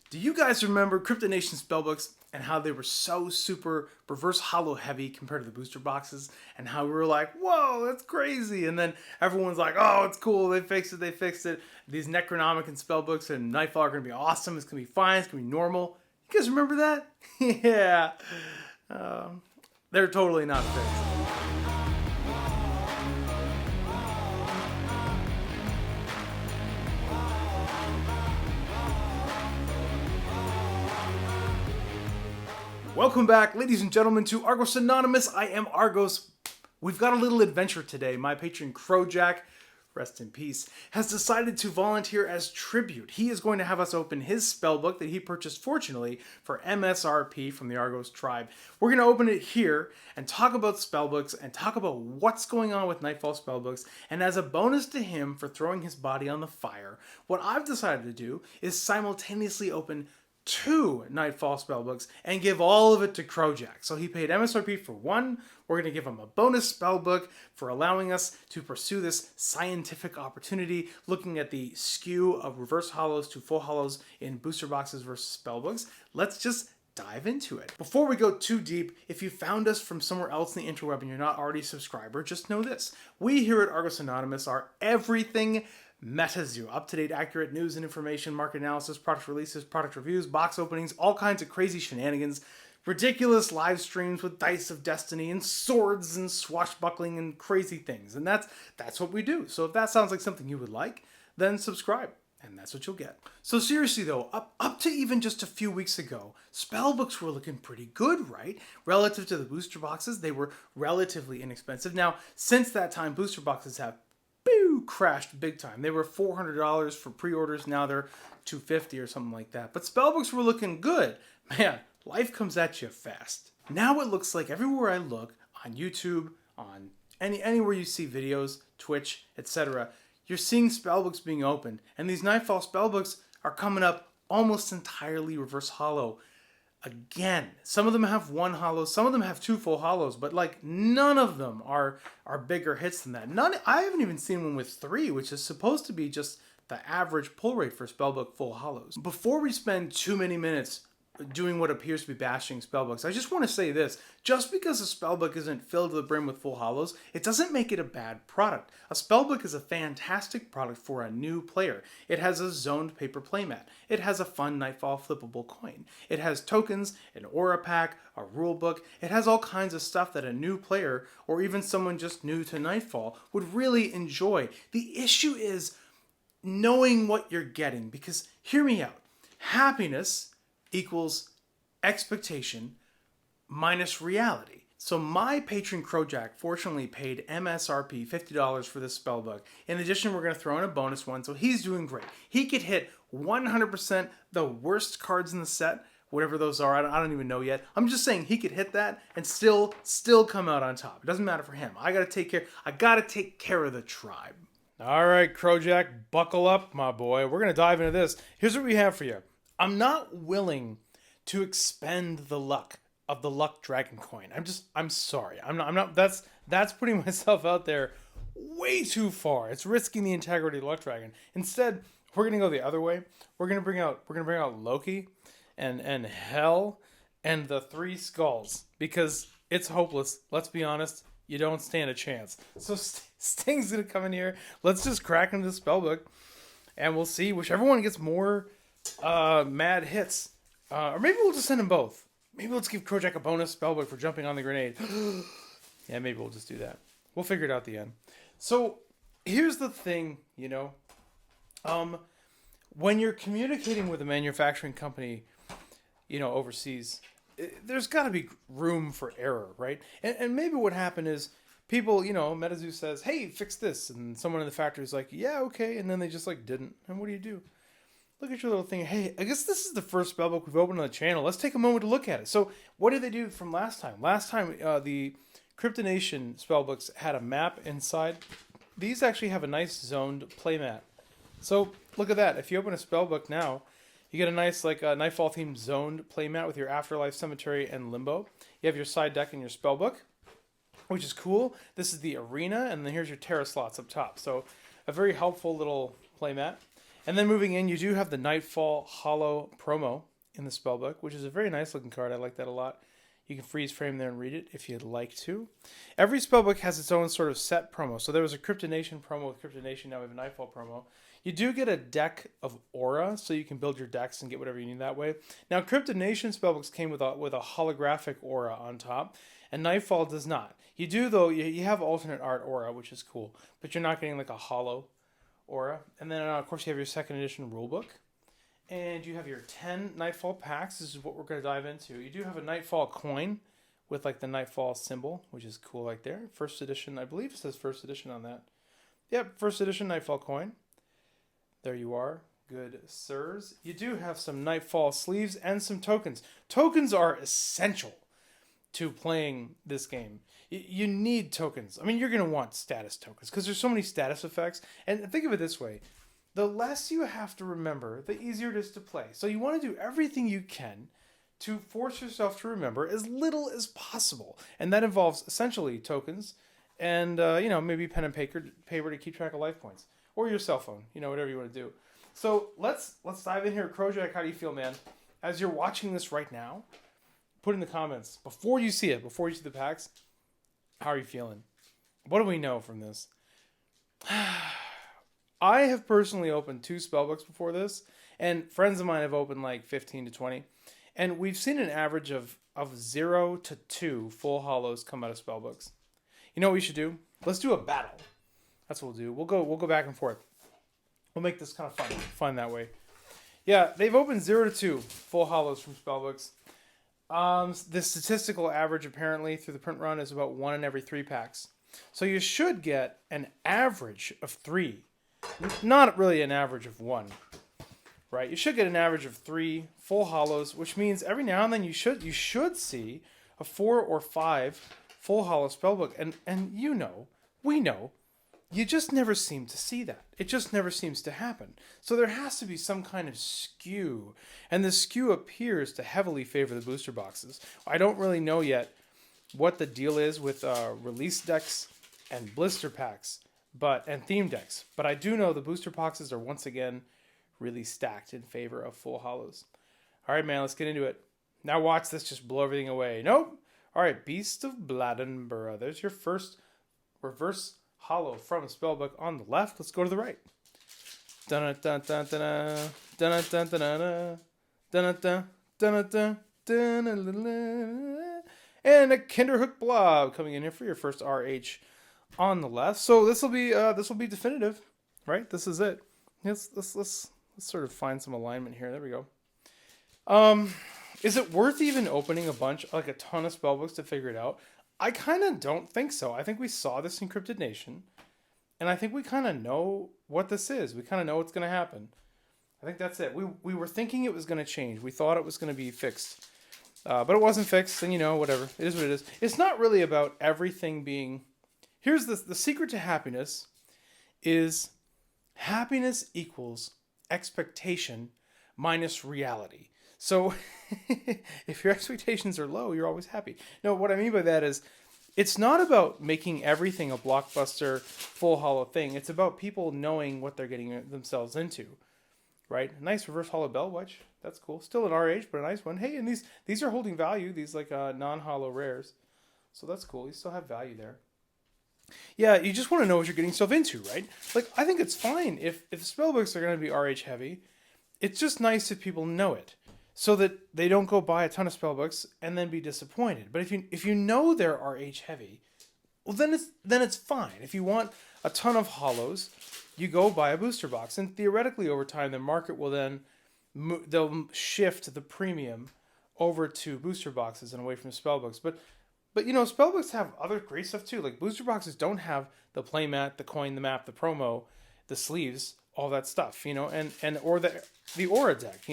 Do you guys remember Crypto Nation spellbooks and how they were so super reverse hollow heavy compared to the booster boxes, and how we were like, whoa, that's crazy, and then everyone's like, oh, it's cool, they fixed it. These Necronomicon spellbooks and Nightfall are going to be awesome, it's going to be fine, it's going to be normal. You guys remember that? Yeah. They're totally not fixed. Welcome back, ladies and gentlemen, to Argos Anonymous. I am Argos. We've got a little adventure today. My patron Crowjack, rest in peace, has decided to volunteer as tribute. He is going to have us open his spellbook that he purchased, fortunately, for MSRP from the Argos tribe. We're going to open it here and talk about spellbooks and talk about what's going on with Nightfall spellbooks. And as a bonus to him for throwing his body on the fire, what I've decided to do is simultaneously open 2 Nightfall spellbooks and give all of it to Crowjack. So he paid MSRP for 1. We're going to give him a bonus spellbook for allowing us to pursue this scientific opportunity, looking at the skew of reverse hollows to full hollows in booster boxes versus spellbooks. Let's just dive into it. Before we go too deep, if you found us from somewhere else in the interweb and you're not already a subscriber, just know this. We here at Argos Anonymous are everything MetaZoo. Up-to-date, accurate news and information, market analysis, product releases, product reviews, box openings, all kinds of crazy shenanigans, ridiculous live streams with dice of destiny and swords and swashbuckling and crazy things. And that's what we do. So if that sounds like something you would like, then subscribe. And that's what you'll get. So seriously though, up to even just a few weeks ago, spellbooks were looking pretty good, right? Relative to the booster boxes, they were relatively inexpensive. Now, since that time, booster boxes have crashed big time. They were $400 for pre-orders. Now they're $250 or something like that. But spellbooks were looking good. Man, life comes at you fast. Now it looks like everywhere I look, on YouTube, on anywhere you see videos, Twitch, etc., you're seeing spellbooks being opened. And these Nightfall spellbooks are coming up almost entirely reverse hollow. Again, some of them have 1 hollow, some of them have 2 full hollows, but like none of them are bigger hits than that. I haven't even seen one with 3, which is supposed to be just the average pull rate for spellbook full hollows. Before we spend too many minutes doing what appears to be bashing spellbooks, I just want to say this. Just because a spellbook isn't filled to the brim with full hollows, it doesn't make it a bad product. A spellbook is a fantastic product for a new player. It has a zoned paper playmat. It has a fun Nightfall flippable coin. It has tokens, an aura pack, a rule book. It has all kinds of stuff that a new player, or even someone just new to Nightfall, would really enjoy. The issue is knowing what you're getting, because hear me out. Happiness equals expectation minus reality. So my patron Crowjack fortunately paid MSRP $50 for this spellbook. In addition, we're going to throw in a bonus one, so he's doing great. He could hit 100% the worst cards in the set, whatever those are. I don't even know yet. I'm just saying he could hit that and still come out on top. It doesn't matter for him. I got to take care of the tribe. All right, Crowjack, buckle up, my boy. We're going to dive into this. Here's what we have for you. I'm not willing to expend the luck of the luck dragon coin. I'm sorry. I'm not that's putting myself out there way too far. It's risking the integrity of the luck dragon. Instead, we're going to go the other way. We're going to bring out Loki and Hell and the 3 skulls, because it's hopeless. Let's be honest. You don't stand a chance. So Sting's going to come in here. Let's just crack into the spellbook and we'll see whichever one gets more mad hits, or maybe we'll just send them both. Maybe let's give Crowjack a bonus spellbook for jumping on the grenade. Yeah, maybe we'll just do that. We'll figure it out at the end. So here's the thing, when you're communicating with a manufacturing company, overseas, there's got to be room for error, right? And maybe what happened is people, MetaZoo says, hey, fix this, and someone in the factory is like, yeah, okay, and then they just didn't. And what do? Look at your little thing. Hey, I guess this is the first spellbook we've opened on the channel. Let's take a moment to look at it. So what did they do from last time? Last time, the Crypto Nation spellbooks had a map inside. These actually have a nice zoned playmat. So look at that. If you open a spellbook now, you get a nice Nightfall themed zoned playmat with your Afterlife, Cemetery, and Limbo. You have your side deck and your spellbook, which is cool. This is the arena, and then here's your Terra slots up top. So a very helpful little playmat. And then moving in, you do have the Nightfall Hollow promo in the Spellbook, which is a very nice looking card. I like that a lot. You can freeze frame there and read it if you'd like to. Every Spellbook has its own sort of set promo. So there was a Cryptonation promo with Cryptonation. Now we have a Nightfall promo. You do get a deck of Aura, so you can build your decks and get whatever you need that way. Now, Cryptonation Spellbooks came with a holographic Aura on top, and Nightfall does not. You do, though, you have alternate art Aura, which is cool, but you're not getting like a hollow Aura. And then, of course, you have your second edition rulebook. And you have your 10 Nightfall packs. This is what we're going to dive into. You do have a Nightfall coin with like the Nightfall symbol, which is cool right there. First edition, I believe it says first edition on that. Yep, first edition Nightfall coin. There you are. Good sirs. You do have some Nightfall sleeves and some tokens. Tokens are essential to playing this game. You need tokens. I mean, you're going to want status tokens because there's so many status effects. And think of it this way. The less you have to remember, the easier it is to play. So you want to do everything you can to force yourself to remember as little as possible. And that involves essentially tokens and, maybe pen and paper to keep track of life points. Or your cell phone, whatever you want to do. So let's dive in here. Crowjack, how do you feel, man? As you're watching this right now, put in the comments, before you see the packs, how are you feeling? What do we know from this? I have personally opened 2 Spellbooks before this, and friends of mine have opened like 15 to 20. And we've seen an average of 0 to 2 full hollows come out of Spellbooks. You know what we should do? Let's do a battle. That's what we'll do. We'll go back and forth. We'll make this kind of fun that way. Yeah, they've opened 0 to 2 full hollows from Spellbooks. The statistical average apparently through the print run is about 1 in every 3 packs. So you should get an average of 3. Not really an average of 1, right? You should get an average of 3 full hollows, which means every now and then you should see a 4 or 5 full hollow Spellbook, and we know, you just never seem to see that. It just never seems to happen. So there has to be some kind of skew, and the skew appears to heavily favor the booster boxes. I don't really know yet what the deal is with release decks and blister packs. And theme decks. But I do know the booster boxes are once again really stacked in favor of full hollows. All right, man, let's get into it. Now watch this just blow everything away. Nope. All right, Beast of Bladenborough. There's your first reverse hollow from Spellbook on the left. Let's go to the right. Dun dun dun dun dun dun dun dun dun dun dun. And a Kinderhook Blob coming in here for your first RH on the left. So this will be definitive, right? This is it. Let's sort of find some alignment here. There we go. Is it worth even opening a ton of Spellbooks to figure it out? I kind of don't think so. I think we saw this in Encrypted Nation, and I think we kind of know what this is. We kind of know what's going to happen. I think that's it. We were thinking it was going to change. We thought it was going to be fixed, but it wasn't fixed. And whatever. It is what it is. It's not really about everything being. Here's the secret to happiness is happiness equals expectation minus reality. So if your expectations are low, you're always happy. No, what I mean by that is it's not about making everything a blockbuster full hollow thing. It's about people knowing what they're getting themselves into, right? Nice reverse hollow bell wedge. That's cool. Still an RH, but a nice one. Hey, and these are holding value. These non-hollow rares. So that's cool. You still have value there. Yeah, you just want to know what you're getting yourself into, right? Like, I think it's fine if Spellbooks are going to be RH heavy. It's just nice if people know it, so that they don't go buy a ton of Spellbooks and then be disappointed. But if you know they're RH heavy, well then it's fine. If you want a ton of hollows, you go buy a booster box, and theoretically over time the market will then they'll shift the premium over to booster boxes and away from Spellbooks. But Spellbooks have other great stuff too. Like booster boxes don't have the playmat, the coin, the map, the promo, the sleeves, all that stuff, or the aura deck,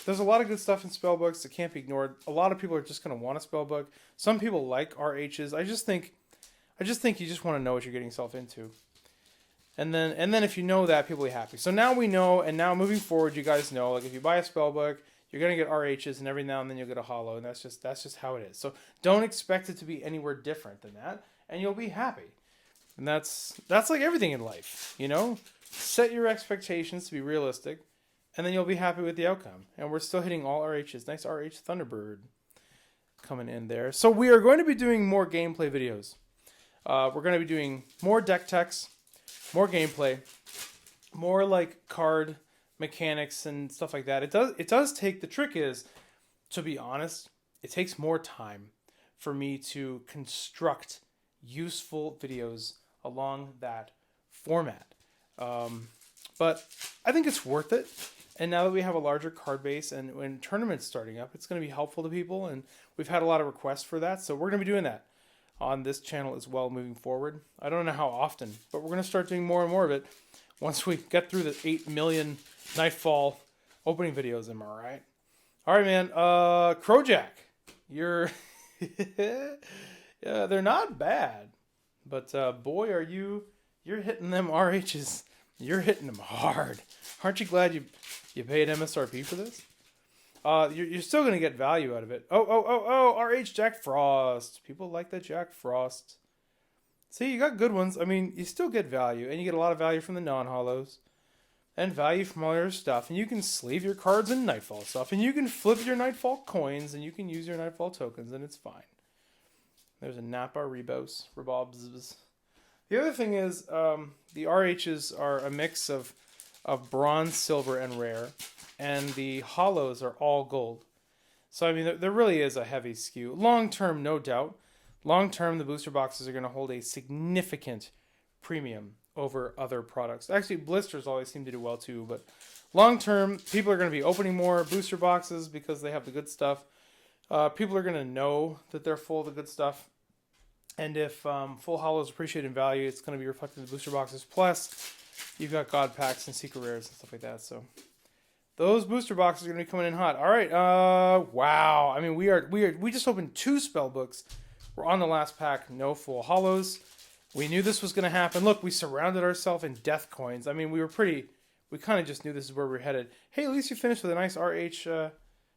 There's a lot of good stuff in Spellbooks that can't be ignored. A lot of people are just going to want a Spellbook. Some people like RHs. I just think you just want to know what you're getting yourself into. And then if you know that, people will be happy. So now we know, and now moving forward, you guys know, like if you buy a Spellbook, you're going to get RHs, and every now and then you'll get a hollow, and that's just how it is. So don't expect it to be anywhere different than that, and you'll be happy. And that's like everything in life, you know? Set your expectations to be realistic, and then you'll be happy with the outcome. And we're still hitting all RHs. Nice RH Thunderbird coming in there. So we are going to be doing more gameplay videos. We're going to be doing more deck techs, more gameplay, more like card mechanics and stuff like that. It does take, the trick is, to be honest, it takes more time for me to construct useful videos along that format. But I think it's worth it. And now that we have a larger card base and when tournaments starting up, it's going to be helpful to people. And we've had a lot of requests for that. So we're going to be doing that on this channel as well moving forward. I don't know how often, but we're going to start doing more and more of it once we get through the 8 million Nightfall opening videos. Am I right? All right, man. Crojack, you're... yeah, they're not bad. But boy, you're hitting them RHs. You're hitting them hard. Aren't you glad you paid MSRP for this? You're still going to get value out of it. Oh, RH Jack Frost. People like the Jack Frost. See, you got good ones. I mean, you still get value. And you get a lot of value from the non-hollows. And value from all your stuff. And you can sleeve your cards in Nightfall stuff. And you can flip your Nightfall coins. And you can use your Nightfall tokens. And it's fine. There's a Napa Rebobs. The other thing is, the RHs are a mix of bronze, silver, and rare, and the hollows are all gold. So, I mean, there really is a heavy skew. Long term, no doubt. Long term, the booster boxes are going to hold a significant premium over other products. Actually, blisters always seem to do well too, but long term, people are going to be opening more booster boxes because they have the good stuff. People are going to know that they're full of the good stuff. And if full hollows appreciate in value, it's going to be reflected in the booster boxes. Plus, you've got God packs and secret rares and stuff like that. So those booster boxes are going to be coming in hot. All right. Wow. I mean, we just opened 2 Spellbooks. We're on the last pack. No full hollows. We knew this was going to happen. Look, we surrounded ourselves in death coins. I mean, we kind of just knew this is where we're headed. Hey, at least you finished with a nice RH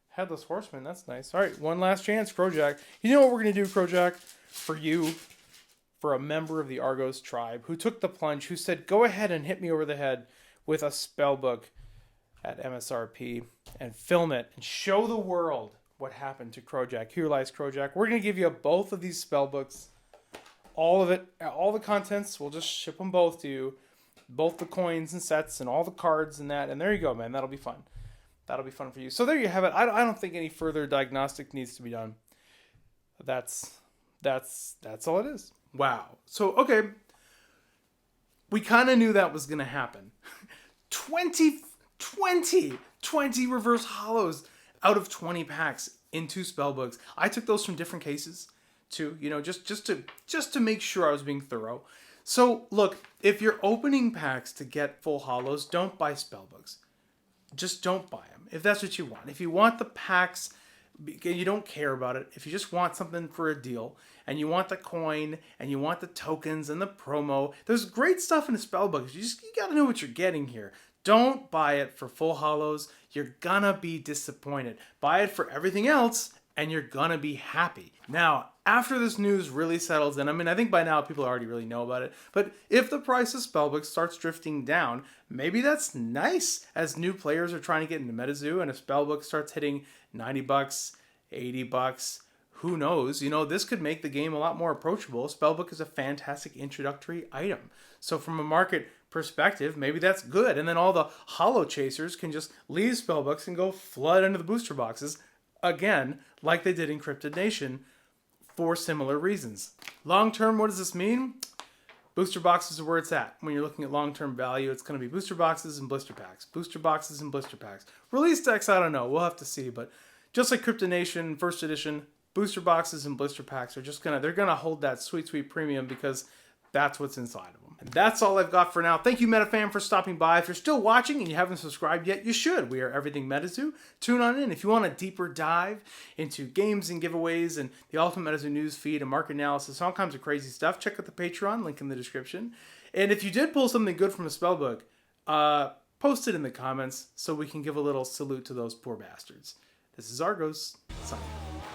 Headless Horseman. That's nice. All right. One last chance, Crojack. You know what we're going to do, Crojack? For you, for a member of the Argos tribe who took the plunge, who said, go ahead and hit me over the head with a Spellbook at MSRP and film it and show the world what happened to Crojack. Here lies Crojack. We're going to give you both of these Spellbooks. All of it, all the contents, we'll just ship them both to you. Both the coins and sets and all the cards and that. And there you go, man. That'll be fun. That'll be fun for you. So there you have it. I don't think any further diagnostic needs to be done. That's all it is. Wow. So, okay. We kind of knew that was going to happen. 20 reverse hollows out of 20 packs in 2 Spellbooks. I took those from different cases too, you know, just to make sure I was being thorough. So, look, if you're opening packs to get full hollows, don't buy Spellbooks. Just don't buy them if that's what you want. If you want the packs, you don't care about it. If you just want something for a deal and you want the coin and you want the tokens and the promo, there's great stuff in the Spellbook. You got to know what you're getting here. Don't buy it for full hollows. You're gonna be disappointed. Buy it for everything else and you're gonna be happy. Now, after this news really settles in, I mean, I think by now people already really know about it, but if the price of Spellbook starts drifting down, maybe that's nice as new players are trying to get into MetaZoo and if Spellbook starts hitting $90, $80, who knows? You know, this could make the game a lot more approachable. Spellbook is a fantastic introductory item. So from a market perspective, maybe that's good. And then all the hollow chasers can just leave Spellbooks and go flood into the booster boxes again, like they did in Cryptid Nation for similar reasons. Long term, what does this mean? Booster boxes are where it's at. When you're looking at long-term value, it's going to be booster boxes and blister packs. Booster boxes and blister packs. Release decks, I don't know. We'll have to see. But just like Cryptid Nation, first edition, booster boxes and blister packs are just they're gonna hold that sweet, sweet premium because that's what's inside of them. And that's all I've got for now. Thank you, MetaFam, for stopping by. If you're still watching and you haven't subscribed yet, you should. We are Everything MetaZoo. Tune on in. If you want a deeper dive into games and giveaways and the Ultimate MetaZoo news feed and market analysis, all kinds of crazy stuff, check out the Patreon, link in the description. And if you did pull something good from a Spellbook, post it in the comments so we can give a little salute to those poor bastards. This is Argos, signing out.